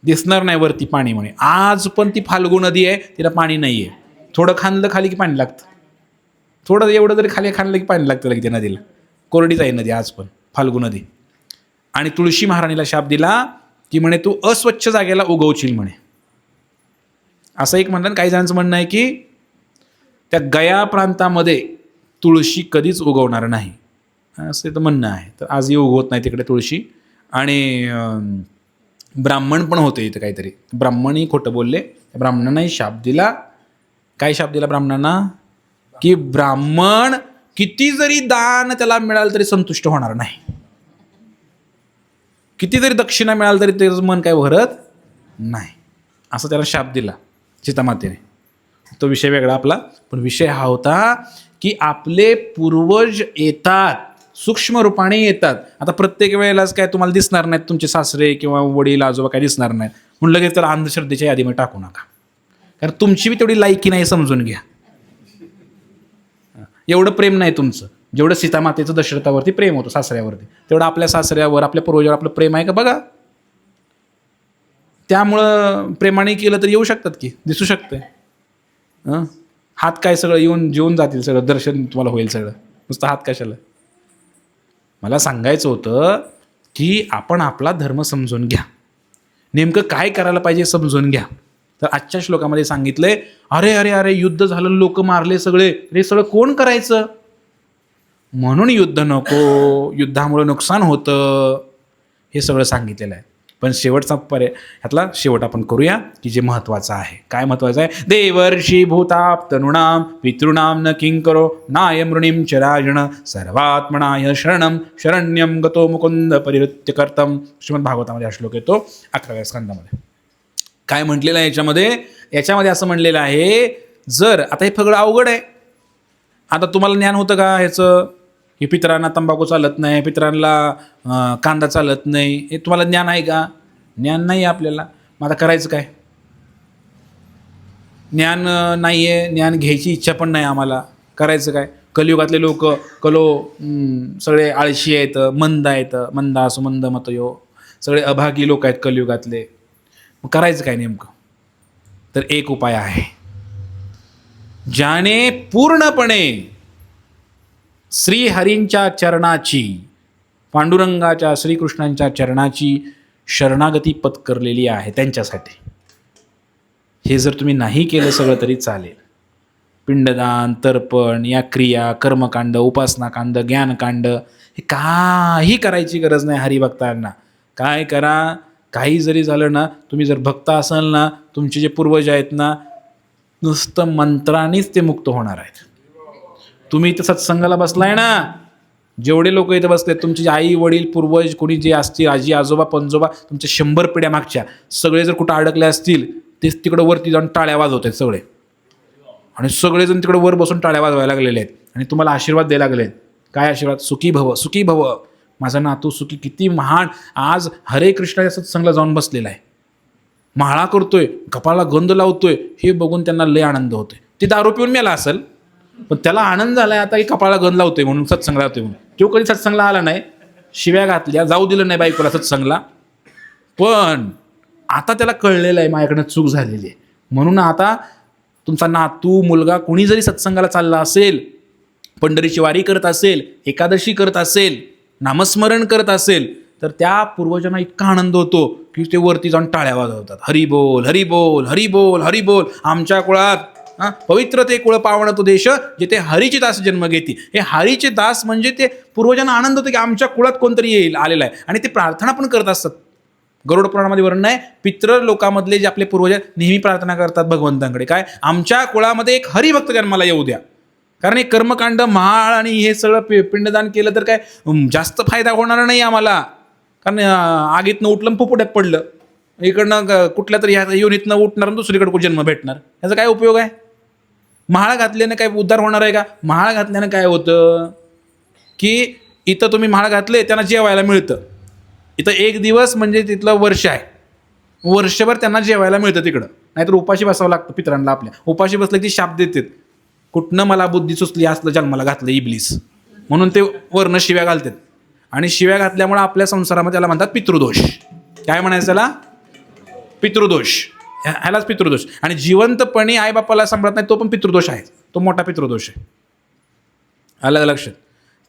दिसणार नाही वरती पाणी म्हणे. आज पण ती फाल्गू नदी आहे, तिला पाणी नाही आहे. थोडं खाल्लं खाली की पाणी लागतं, थोडं एवढं जरी खाली खाल्लं की पाणी लागतं लगेच त्या नदीला. कोरडीच आहे नदी आज पण, फाल्गू नदी. आणि तुळशी महाराणीला शाप दिला की म्हणे तू अस्वच्छ जागेला उगवशील म्हणे. असं एक म्हणतात. काही जणांचं म्हणणं आहे की त्या गया प्रांतामध्ये तुळशी कधीच उगवणार नाही, असं तर म्हणणं आहे. तर आजही उगवत नाही तिकडे तुळशी. आणि ब्राह्मण पण होते इथं काहीतरी, ब्राह्मणही खोटं बोलले. ब्राह्मणांनाही शाप दिला. काय शाप दिला ब्राह्मणांना? की ब्राह्मण किती जरी दान त्याला मिळालं तरी संतुष्ट होणार नाही, किती जरी दक्षिणा मिळालं तरी त्याचं मन काय भरत नाही, असं त्याला शाप दिला सीतामातेने. तो विषय वेगळा आपला. पण विषय हा होता की आपले पूर्वज येतात, सूक्ष्म रूपाने येतात. आता प्रत्येक वेळेलाच काय तुम्हाला दिसणार नाहीत तुमचे सासरे किंवा वडील आजोबा काय दिसणार नाहीत म्हणून लगेच त्याला अंधश्रद्धेच्या यादीमध्ये टाकू नका, कारण तुमची बी तेवढी लायकी नाही, समजून घ्या. एवढं प्रेम नाही तुमचं जेवढं सीतामातेचं दशरथावरती प्रेम होतं, सासऱ्यावरती, तेवढं आपल्या सासऱ्यावर, आपल्या पूर्वजावर आपलं प्रेम आहे का बघा. त्यामुळं प्रेमाने केलं तर येऊ शकतात की, दिसू शकतंय. हात काय सगळं येऊन जेवून जातील, सगळं दर्शन तुम्हाला होईल सगळं, नुसतं हात कशाला. मला सांगायचं होतं की आपण आपला धर्म समजून घ्या, नेमकं काय करायला पाहिजे समजून घ्या. तर आजच्या श्लोकामध्ये सांगितलंय, अरे अरे अरे युद्ध झालं, लोक मारले सगळे, हे सगळं कोण करायचं, म्हणून युद्ध नको, युद्धामुळे नुकसान होतं, हे सगळं सांगितलेलं आहे. पण शेवटचा ह्यातला शेवट आपण करूया की जे महत्त्वाचं आहे. काय महत्त्वाचं आहे? देवर्षी भूताप्तनूनां पितॄणां न किंकरो नाय मृणीं चरायण सर्वात्मनाय शरणं शरण्यं गतो मुकुंद परिहृत्य कर्तम. श्रीमद भागवतामध्ये हा श्लोक येतो 11व्या स्कंदामध्ये. काय म्हटलेलं आहे याच्यामध्ये असं म्हणलेलं आहे, जर आता हे सगळं अवघड आहे. आता तुम्हाला ज्ञान होतं का ह्याचं, की पितरांना तंबाखू चालत नाही, पितरांना कांदा चालत नाही, हे तुम्हाला ज्ञान आहे का? ज्ञान नाही आपल्याला. मग आता करायचं काय? ज्ञान नाही आहे, ज्ञान घ्यायची इच्छा पण नाही आम्हाला, करायचं काय? कलियुगातले लोक सगळे आळशी आहेत, मंद आहेत, मंदा असो मंद मतयो, सगळे अभागी लोक आहेत कलियुगातले. मग करायचं काय नेमकं? तर एक उपाय आहे. ज्याने पूर्णपणे श्रीहरींच्या चरणाची, पांडुरंगाच्या श्रीकृष्णांच्या चरणाची शरणागती पत्करलेली आहे त्यांच्यासाठी. हे जर तुम्ही नाही केलं सगळं तरी चालेल. पिंडदान, तर्पण, या क्रिया, कर्मकांड, उपासनाकांड, ज्ञानकांड, हे काही करायची गरज नाही हरिभक्तांना. काय करा, काही जरी झालं ना, तुम्ही जर भक्त असाल ना, तुमचे जे पूर्वज आहेत ना, नुसतं मंत्रानेच ते मुक्त होणार आहेत. तुम्ही इथं सत्संगाला बसलाय ना, जेवढे लोक इथं बसले, तुमचे आई वडील पूर्वज कोणी जे असतील, आजी आजोबा पणजोबा, तुमच्या 100 पिढ्या मागच्या सगळे जर कुठं अडकले असतील, तेच तिकडं वरती जाऊन टाळ्या वाजवत आहेत सगळे. आणि सगळेजण तिकडे वर बसून टाळ्या वाजवायला लागलेले आहेत आणि तुम्हाला आशीर्वाद द्यायला लागले आहेत. काय आशीर्वाद? सुखी भव, सुखी भव, माझा नातू सुखी. किती महान आज हरे कृष्णाच्या सत्संगला जाऊन बसलेला आहे, माळा करतोय, कपाळाला गंध लावतोय. हे बघून त्यांना लय आनंद होतोय. ती दारू पिऊन मेला असेल, पण त्याला आनंद झालाय आता की कपाळाला गंध लावतोय म्हणून, सत्संगला जातोय म्हणून. तो कधी सत्संगला आला नाही, शिव्या घातल्या, जाऊ दिलं नाही बायकोला सत्संगला, पण आता त्याला कळलेलं आहे माझ्याकडनं चूक झालेली आहे. म्हणून आता तुमचा नातू, मुलगा कोणी जरी सत्संगाला चालला असेल, पंढरीची वारी करत असेल, एकादशी करत असेल, नामस्मरण करत असेल, तर त्या पूर्वजांना इतका आनंद होतो की ते वरती जाऊन टाळ्या वाजवतात. हरी बोल, हरी बोल, हरी बोल, हरी बोल. आमच्या कुळात पवित्र ते कुळ पावण तो देश, जिथे हरीचे दास जन्म घेती. हे हरीचे दास म्हणजे ते पूर्वजांना आनंद होतो की आमच्या कुळात कोणतरी येईल, आलेला आहे. आणि ते प्रार्थना पण करत असतात. गरुड पुराणामध्ये वर्णन आहे, पित्र लोकामधले जे आपले पूर्वज नेहमी प्रार्थना करतात भगवंतांकडे, काय? आमच्या कुळामध्ये एक हरिभक्त जन्माला येऊ द्या. कारण हे कर्मकांड, माळ आणि हे सगळं पिंडदान केलं तर काय जास्त फायदा होणार नाही आम्हाला. कारण आगीतनं उठलं, फुफुट्यात पडलं, इकडनं कुठल्या तरी ह्या युनितनं उठणार आणि दुसरीकडे जन्म भेटणार. याचा काय उपयोग आहे? महाळ घातल्याने काय उद्धार होणार आहे का? महाळ घातल्यानं काय होतं की इथं तुम्ही महाळ घातले, त्यांना जेवायला मिळतं. इथं एक दिवस म्हणजे तिथलं वर्ष आहे, वर्षभर त्यांना जेवायला मिळतं तिकडं. नाहीतर उपाशी बसावं लागतं पितरांना आपल्या. उपाशी बसलं की शाप देतात, कुठनं मला बुद्धी सुचली, असलं जन्माला घातलं इबलीस, म्हणून ते वर्ण शिव्या घालतात. आणि शिव्या घातल्यामुळे आपल्या संसारामध्ये त्याला म्हणतात पितृदोष. काय म्हणायचं त्याला? पितृदोष. ह्यालाच पितृदोष. आणि जिवंतपणी आईबापाला सांभाळत नाही, तो पण पितृदोष आहे, तो मोठा पितृदोष आहे. अलग लक्षात.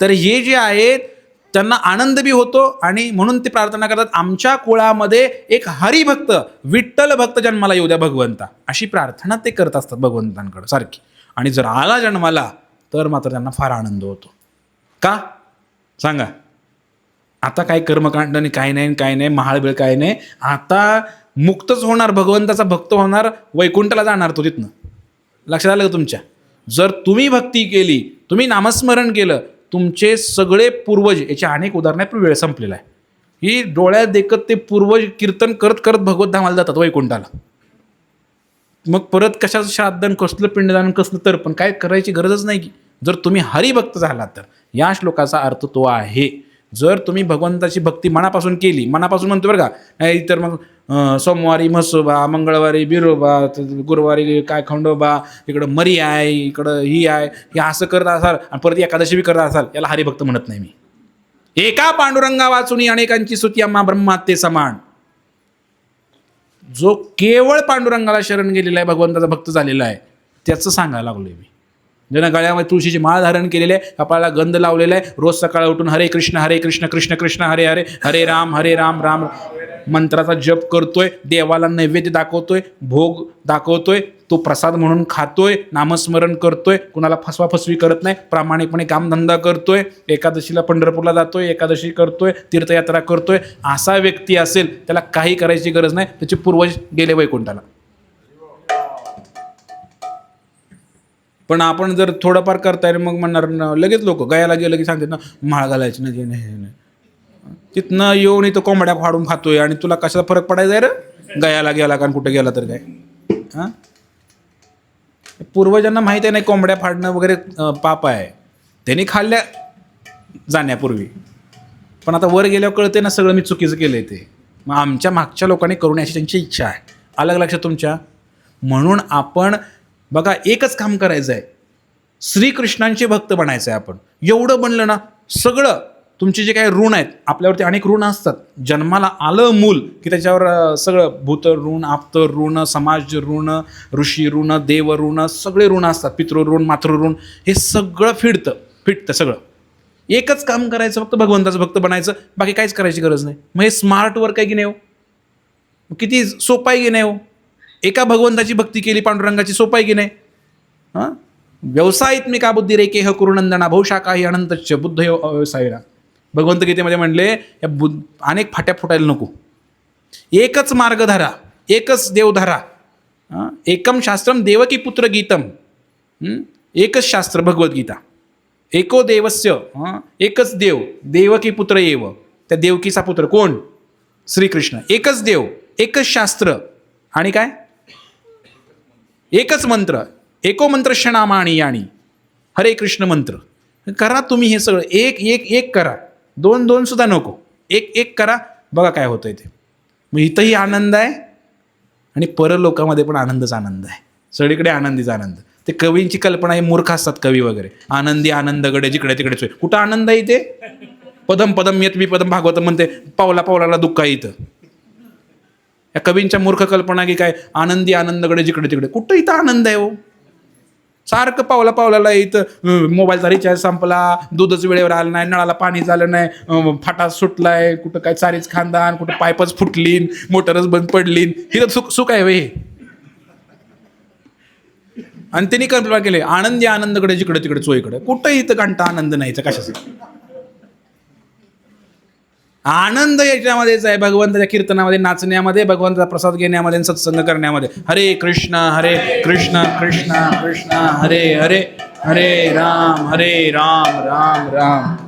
तर हे जे आहेत त्यांना आनंद बी होतो आणि म्हणून ते प्रार्थना करतात, आमच्या कुळामध्ये एक हरिभक्त, विठ्ठल भक्त जन्माला येऊ द्या भगवंता. अशी प्रार्थना ते करत असतात भगवंतांकडे सारखी. आणि जर आला जन्माला तर मात्र त्यांना फार आनंद होतो. का सांगा? आता काय कर्मकांड नाही, काय नाही, काय नाही, महाळबीळ काय नाही. आता मुक्तच होणार, भगवंताचा भक्त होणार, वैकुंठाला जाणार तो तिथनं. लक्षात आलं का तुमच्या? जर तुम्ही भक्ती केली, तुम्ही नामस्मरण केलं, तुमचे सगळे पूर्वज, याचे अनेक उदाहरणं आहेत पण वेळ संपलेला आहे. ही डोळ्यात देखत ते पूर्वज कीर्तन करत करत भगवत धामाला जातात वैकुंठाला. मग परत कशाचं श्राद्धन, कसलं पिंडदान, कसलं तर्पण काय करायची गरजच नाही की. जर तुम्ही हरिभक्त झालात तर. या श्लोकाचा अर्थ तो आहे, जर तुम्ही भगवंताची भक्ती मनापासून केली, मनापासून म्हणतो बरं का, नाही तर मग सोमवारी म्हसोबा, मंगळवारी बिरोबा, गुरुवारी काय खंडोबा, इकडं मरी आहे, इकडं ही आहे, हे असं करत असाल आणि परत एकादशी बी करत असाल, याला हरिभक्त म्हणत नाही मी. एका पांडुरंगा वाचुनी अनेकांची स्तुती आम्हा ब्रह्मात ते समान. जो केवळ पांडुरंगाला शरण गेलेला आहे, भगवंताचा भक्त झालेला आहे, त्याचं सांगायला लागलोय मी. ज्यानं गळ्यामध्ये तुळशीची माळ धारण केलेली आहे, कपाळाला गंध लावलेला आहे, रोज सकाळी उठून हरे कृष्ण कृष्ण कृष्ण हरे हरे, हरे राम राम मंत्राचा जप करतोय, देवाला नैवेद्य दाखवतोय, भोग दाखवतोय, तो प्रसाद म्हणून खातोय, नामस्मरण करतोय, कुणाला फसवाफसवी करत नाही, प्रामाणिकपणे कामधंदा करतोय, एकादशीला पंढरपूरला जातोय, एकादशी करतोय, तीर्थयात्रा करतोय, असा व्यक्ती असेल त्याला काही करायची गरज नाही, त्याचे पूर्वज गेले वैकुंठाला. पण आपण जर थोडंफार करताय मग म्हणणार, लगेच लोक गयाला गेलं की सांगतात ना माळ घालायची नाही, तिथनं येऊन इथं कोंबड्या फाडून खातोय आणि तुला कशाला फरक पडायचा आहे रे? गयाला गेला का कुठं गेला तर काय? हां, पूर्वजांना माहीत आहे नाही कोंबड्या फाडणं वगैरे पाप आहे, त्यांनी खाल्ल्या जाण्यापूर्वी. पण आता वर गेल्यावर कळते ना सगळं मी चुकीचं केलं आहे ते. मग आमच्या मागच्या लोकांनी करू नये अशी त्यांची इच्छा आहे. अलग लक्षात तुमच्या. म्हणून आपण बघा एकच काम करायचं आहे, श्रीकृष्णांचे भक्त बनायचं आहे आपण. एवढं बनलं ना, सगळं तुमचे जे काही ऋण आहेत, आपल्यावरती अनेक ऋण असतात. जन्माला आलं मूल की त्याच्यावर सगळं भूत ऋण, आप्त ऋण, समाज ऋण, ऋषी ऋण, देव ऋण, सगळे ऋण असतात. पितृ ऋण, मातृ ऋण, हे सगळं फिटतं सगळं. एकच काम करायचं, फक्त भगवंताचं भक्त बनायचं, बाकी काहीच करायची गरज नाही. मग हे स्मार्ट वर्क आहे की नाही हो? किती सोपं आहे की नाही हो? एका भगवंताची भक्ती केली, पांडुरंगाची, सोपं आहे की नाही? हां, व्यवसायित्मिका बुद्धी रेके ह कुरुनंदना भौशाखा ही अनंतच बुद्ध व्यवसायिना. भगवंत गीतेमध्ये म्हणले, या अनेक फाट्या फुटायला नको. एकच मार्ग धरा, एकच देव धरा. एकम शास्त्रम देवकी पुत्र गीतम. एकच शास्त्र भगवद्गीता. एको देवस्य, एकच देव, देवकी पुत्र एव. त्या देवकीचा पुत्र कोण? श्रीकृष्ण. एकच देव, एकच शास्त्र, आणि काय? एकच मंत्र. एको मंत्र क्षणामाणी याणी. हरे कृष्ण मंत्र. करा तुम्ही हे सगळं. एक एक एक करा. दोन दोन सुद्धा नको. एक एक करा. बघा काय होतंय ते. मग इथंही आनंद आहे आणि परलोकामध्ये पण आनंदच आनंद आहे. सगळीकडे आनंदीचा आनंद. ते कवींची कल्पना, हे मूर्ख असतात कवी वगैरे. आनंदी आनंद गडे जिकडे तिकडे सोय. कुठं आनंद आहे इथे? पदम पदम येत विपदम भागवत म्हणते, पावला पावलाला दुःख आहे इथं. या कवींच्या मूर्ख कल्पना की काय आनंदी आनंदकडे जिकडे तिकडे. कुठं इथं आनंद आहे हो? सारखं पावला पावलाला इथं मोबाईलचा रिचार्ज संपला, दूधच वेळेवर आलं नाही, नळाला पाणी झालं नाही, फाटा सुटलाय, कुठं काय चारीच खानदान, कुठं पाईपच फुटली, मोटरच बंद पडली. इथं सुख आहे हे. आणि त्यांनी कल्पना केली आनंदी आनंदकडे जिकडे तिकडे चोईकडे. कुठं इथं घंटा आनंद नाही कशासाठी? आनंद याच्यामध्येच आहे, भगवंताच्या कीर्तनामध्ये, नाचण्यामध्ये, भगवंताचा प्रसाद घेण्यामध्ये, सत्संग करण्यामध्ये. हरे कृष्ण कृष्ण कृष्ण हरे हरे, हरे राम राम राम.